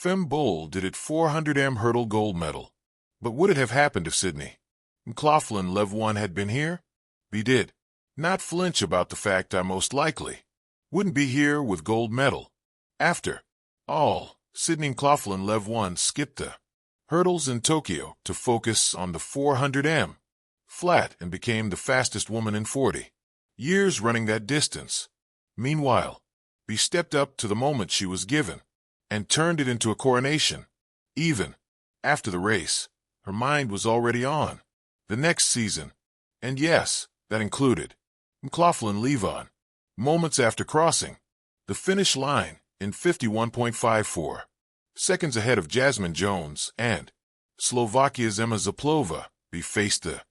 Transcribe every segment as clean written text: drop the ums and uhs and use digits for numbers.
Femke Bol did it 400m hurdle gold medal. But would it have happened if McLaughlin Levrone had been here? He did not flinch about the fact I most likely wouldn't be here with gold medal. After all, McLaughlin Levrone skipped the hurdles in Tokyo to focus on the 400m flat and became the fastest woman in 40 years running that distance. Meanwhile, he stepped up to the moment she was given and turned it into a coronation. Even after the race, her mind was already on the next season. And yes, that included McLaughlin Levrone. Moments after crossing the finish line in 51.54 seconds ahead of Jasmine Jones and Slovakia's Emma Zaplova, he faced the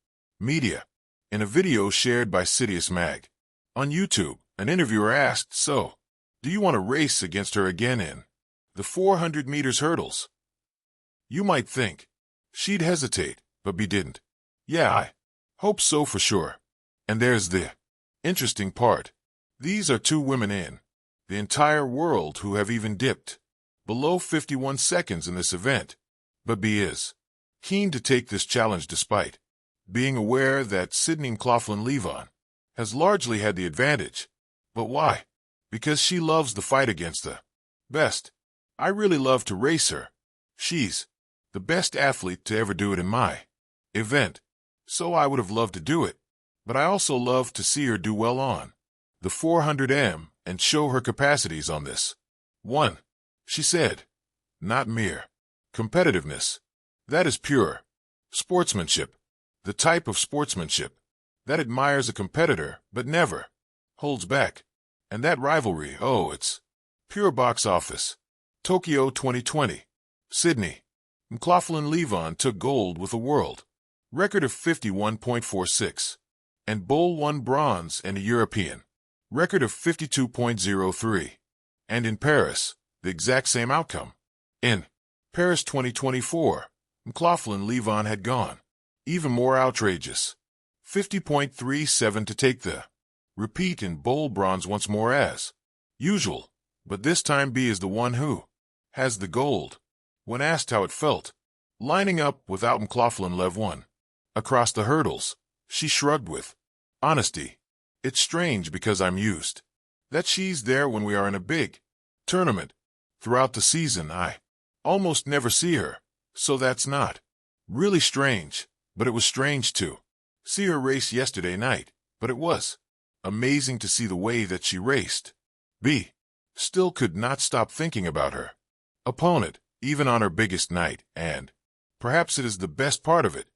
media. In a video shared by Citius Mag on YouTube, an interviewer asked, "So, do you want to race against her again in the 400 meters hurdles?" You might think she'd hesitate, but he didn't. "Yeah, I hope so for sure." And there's the interesting part. These are two women in the entire world who have even dipped below 51 seconds in this event. But B is keen to take this challenge despite being aware that McLaughlin Levrone has largely had the advantage. But why? Because she loves the fight against the best. I really love to race her. She's the best athlete to ever do it in my event. So I would have loved to do it. But I also love to see her do well on the 400m and show her capacities on this one. She said, "Not mere competitiveness. That is pure sportsmanship. The type of sportsmanship that admires a competitor but never holds back. And that rivalry, oh, it's pure box office." Tokyo 2020. Sydney. McLaughlin Levrone took gold with a world record of 51.46. And Bol won bronze and a European record of 52.03. And in Paris, the exact same outcome. In Paris 2024, McLaughlin Levrone had gone even more outrageous. 50.37 to take the repeat, and Bol bronze once more as usual. But this time B is the one who has the gold. When asked how it felt lining up without McLaughlin Levrone across the hurdles, she shrugged with honesty. "It's strange because I'm used that she's there when we are in a big tournament. Throughout the season, I almost never see her, so that's not really strange. But it was strange to see her race yesterday night. But it was amazing to see the way that she raced." B still could not stop thinking about her opponent, even on her biggest night, and perhaps it is the best part of it.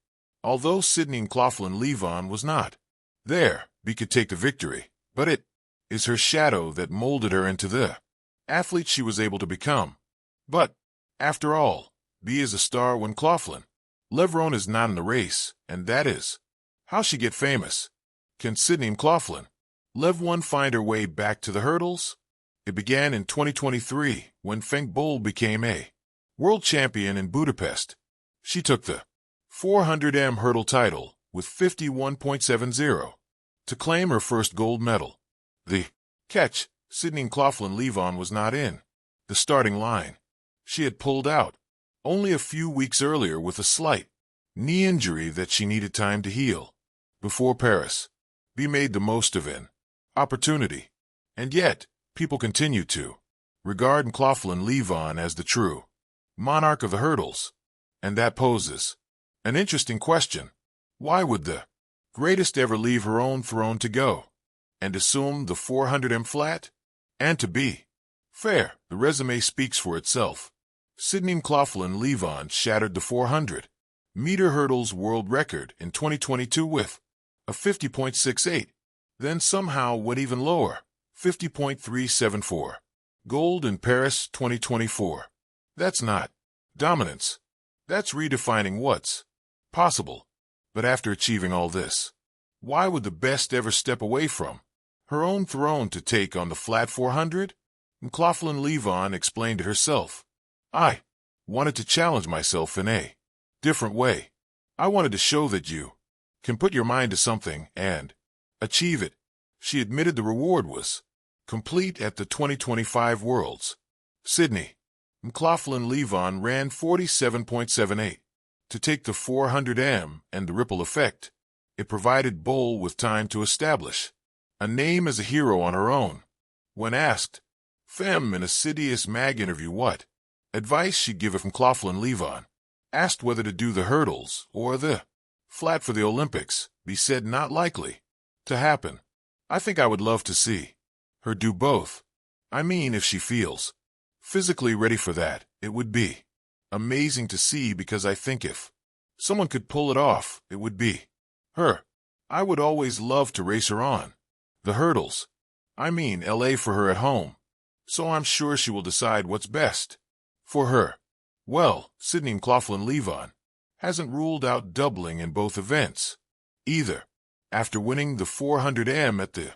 Although McLaughlin Levrone was not there, B could take the victory, but it is her shadow that molded her into the athlete she was able to become. But, after all, B is a star when McLaughlin Levrone is not in the race, and that is how she get famous. Can McLaughlin Levrone find her way back to the hurdles? It began in 2023 when Femke Bol became a world champion in Budapest. She took the 400m hurdle title with 51.70 to claim her first gold medal. The catch, McLaughlin Levrone was not in the starting line. She had pulled out only a few weeks earlier with a slight knee injury that she needed time to heal. Before Paris, B made the most of an opportunity. And yet, people continue to regard McLaughlin Levrone as the true monarch of the hurdles. And that poses an interesting question. Why would the greatest ever leave her own throne to go and assume the 400m flat? And to be fair, the resume speaks for itself. McLaughlin Levrone shattered the 400-meter hurdles world record in 2022 with a 50.68, then somehow went even lower, 50.374. Gold in Paris 2024. That's not dominance. That's redefining what's possible. But after achieving all this, why would the best ever step away from her own throne to take on the flat 400? McLaughlin Levrone explained it herself. "I wanted to challenge myself in a different way. I wanted to show that you can put your mind to something and achieve it." She admitted the reward was complete at the 2025 Worlds. Sydney. McLaughlin Levrone ran 47.78. To take the 400m and the ripple effect, it provided Bol with time to establish a name as a hero on her own. When asked, Femme in a CBS Mag interview what advice she'd give if McLaughlin Levrone asked whether to do the hurdles or the flat for the Olympics, he said not likely to happen. I think I would love to see her do both. I mean, if she feels physically ready for that, it would be amazing to see, because I think if someone could pull it off, it would be her. I would always love to race her on the hurdles. I mean, LA for her at home. So I'm sure she will decide what's best for her. Well, McLaughlin Levrone hasn't ruled out doubling in both events either. After winning the 400m at the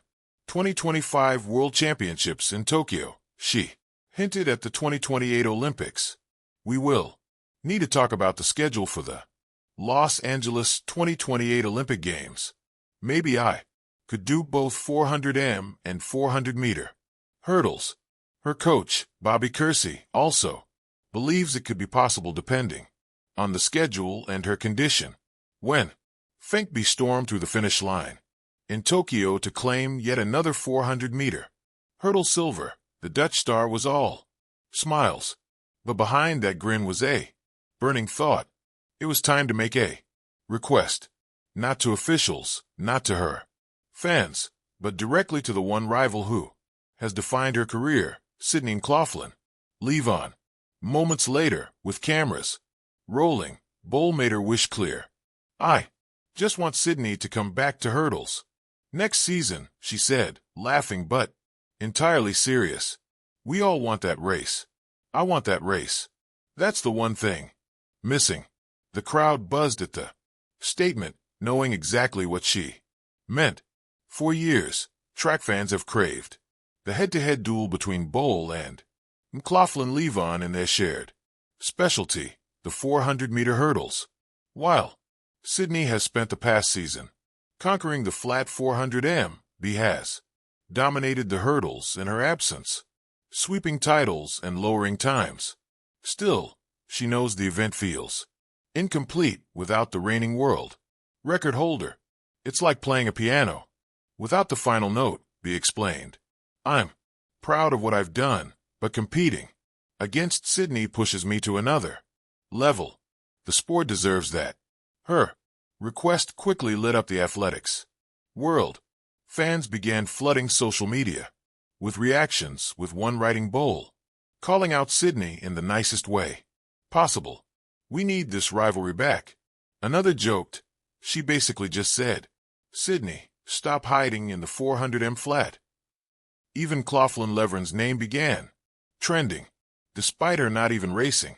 2025 World Championships in Tokyo, she hinted at the 2028 Olympics. We will need to talk about the schedule for the Los Angeles 2028 Olympic Games. Maybe I could do both 400m and 400-meter hurdles. Her coach, Bobby Kersey, also believes it could be possible depending on the schedule and her condition. When Femke stormed through the finish line in Tokyo to claim yet another 400-meter hurdle silver, the Dutch star was all smiles. But behind that grin was a burning thought. It was time to make a request, not to officials, not to her fans, but directly to the one rival who has defined her career, McLaughlin Levrone. Moments later, with cameras rolling, Bol made her wish clear. I just want Sydney to come back to hurdles next season, she said, laughing but entirely serious. We all want that race. I want that race. That's the one thing missing. The crowd buzzed at the statement, knowing exactly what she meant. For years, track fans have craved the head-to-head duel between Bol and McLaughlin Levrone in their shared specialty, the 400-meter hurdles. While Sydney has spent the past season conquering the flat 400m, he has dominated the hurdles in her absence, sweeping titles and lowering times. Still, she knows the event feels incomplete without the reigning world record holder. It's like playing a piano without the final note, he explained. I'm proud of what I've done, but competing against Sydney pushes me to another level. The sport deserves that. Her request quickly lit up the athletics world. Fans began flooding social media with reactions, with one writing Bol, calling out Sydney in the nicest way possible. We need this rivalry back. Another joked, she basically just said, Sydney, stop hiding in the 400m flat. Even McLaughlin Levrone's name began trending, despite her not even racing.